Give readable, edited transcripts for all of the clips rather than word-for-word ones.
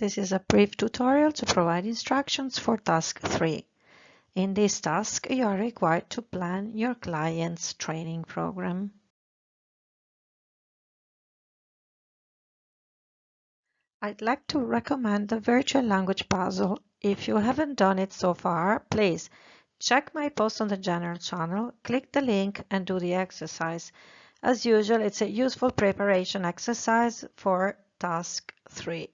This is a brief tutorial to provide instructions for task 3. In this task, you are required to plan your client's training program. I'd like to recommend the virtual language puzzle. If you haven't done it so far, please check my post on the general channel, click the link and do the exercise. As usual, it's a useful preparation exercise for task 3.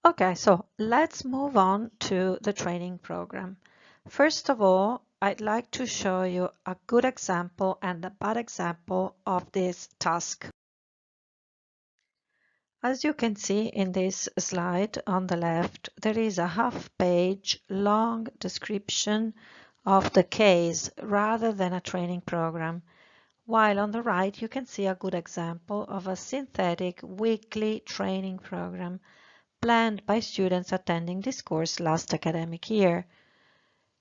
Okay, so let's move on to the training program. First of all, I'd like to show you a good example and a bad example of this task. As you can see in this slide on the left, there is a half-page long description of the case rather than a training program, while on the right you can see a good example of a synthetic weekly training program planned by students attending this course last academic year.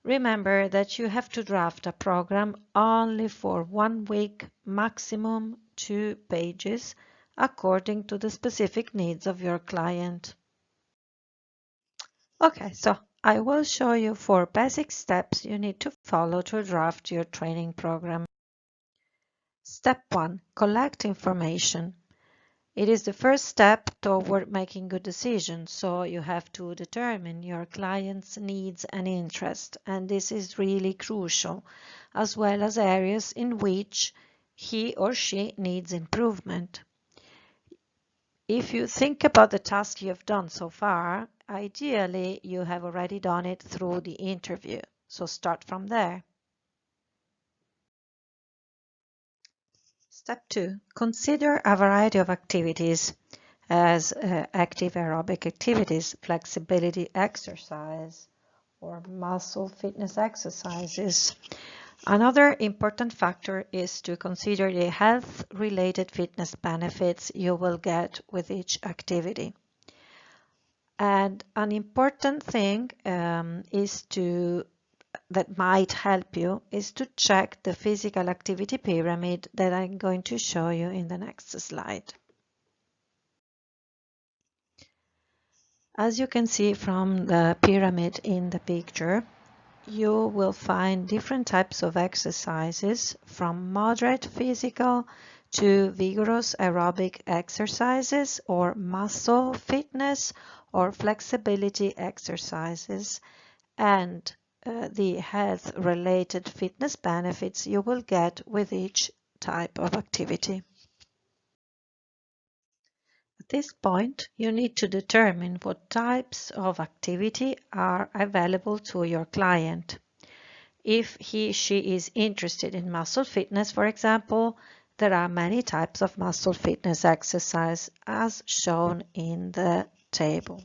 Remember that you have to draft a program only for 1 week, maximum 2 pages, according to the specific needs of your client. Okay, so I will show you 4 basic steps you need to follow to draft your training program. Step 1. Collect information. It is the first step toward making good decisions, so you have to determine your client's needs and interests, and this is really crucial, as well as areas in which he or she needs improvement. If you think about the task you have done so far, ideally you have already done it through the interview, so start from there. Step 2. Consider a variety of activities as active aerobic activities, flexibility exercise, or muscle fitness exercises. Another important factor is to consider the health-related fitness benefits you will get with each activity. And an important thing that might help you is to check the physical activity pyramid that I'm going to show you in the next slide. As you can see from the pyramid in the picture, you will find different types of exercises from moderate physical to vigorous aerobic exercises or muscle fitness or flexibility exercises, and the health-related fitness benefits you will get with each type of activity. At this point, you need to determine what types of activity are available to your client. If he/she is interested in muscle fitness, for example, there are many types of muscle fitness exercise as shown in the table.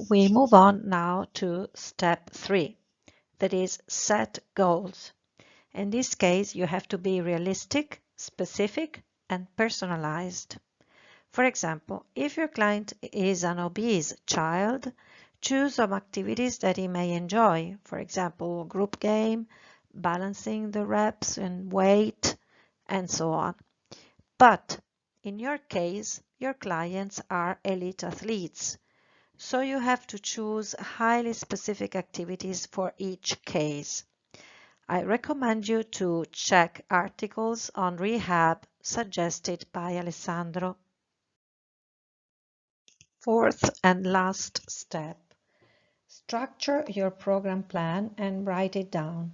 We move on now to step 3, that is set goals. In this case, you have to be realistic, specific, and personalized. For example, if your client is an obese child, choose some activities that he may enjoy. For example, group game, balancing the reps and weight, and so on. But in your case, your clients are elite athletes, so you have to choose highly specific activities for each case. I recommend you to check articles on rehab suggested by Alessandro. Fourth and last step. Structure your program plan and write it down.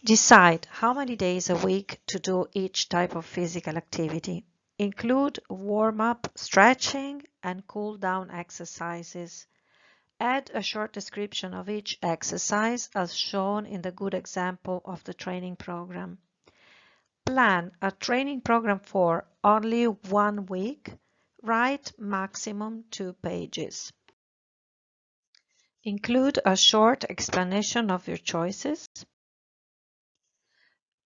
Decide how many days a week to do each type of physical activity. Include warm-up, stretching, and cool-down exercises. Add a short description of each exercise as shown in the good example of the training program. Plan a training program for only 1 week. Write maximum 2 pages. Include a short explanation of your choices.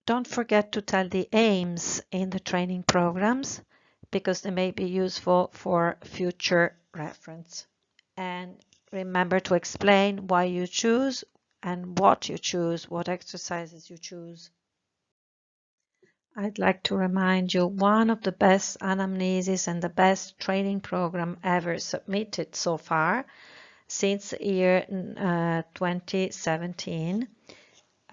Don't forget to tell the aims in the training programs because they may be useful for future reference. And remember to explain why you choose and what you choose, what exercises you choose. I'd like to remind you one of the best anamnesis and the best training program ever submitted so far since year 2017.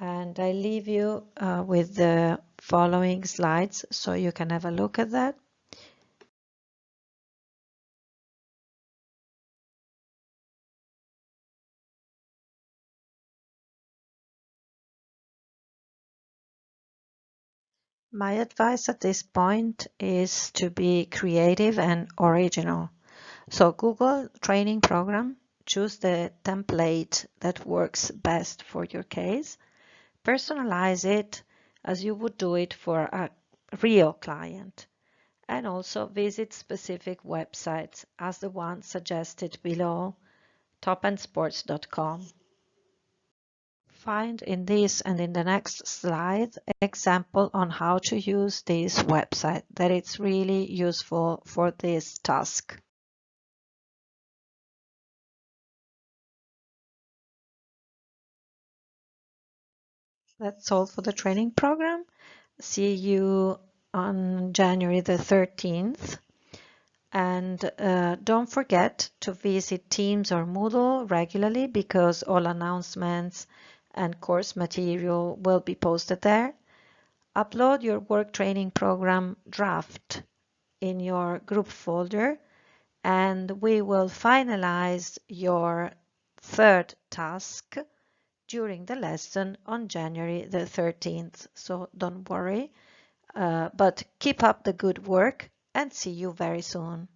And I leave you with the following slides so you can have a look at that. My advice at this point is to be creative and original. So Google training program, choose the template that works best for your case, personalize it as you would do it for a real client, and also visit specific websites as the one suggested below, topendsports.com. Find in this and in the next slide example on how to use this website that it's really useful for this task. That's all for the training program. See you on January the 13th. And don't forget to visit Teams or Moodle regularly because all announcements and course material will be posted there. Upload your work training program draft in your group folder, and we will finalize your third task during the lesson on January the 13th. So don't worry, but keep up the good work and see you very soon.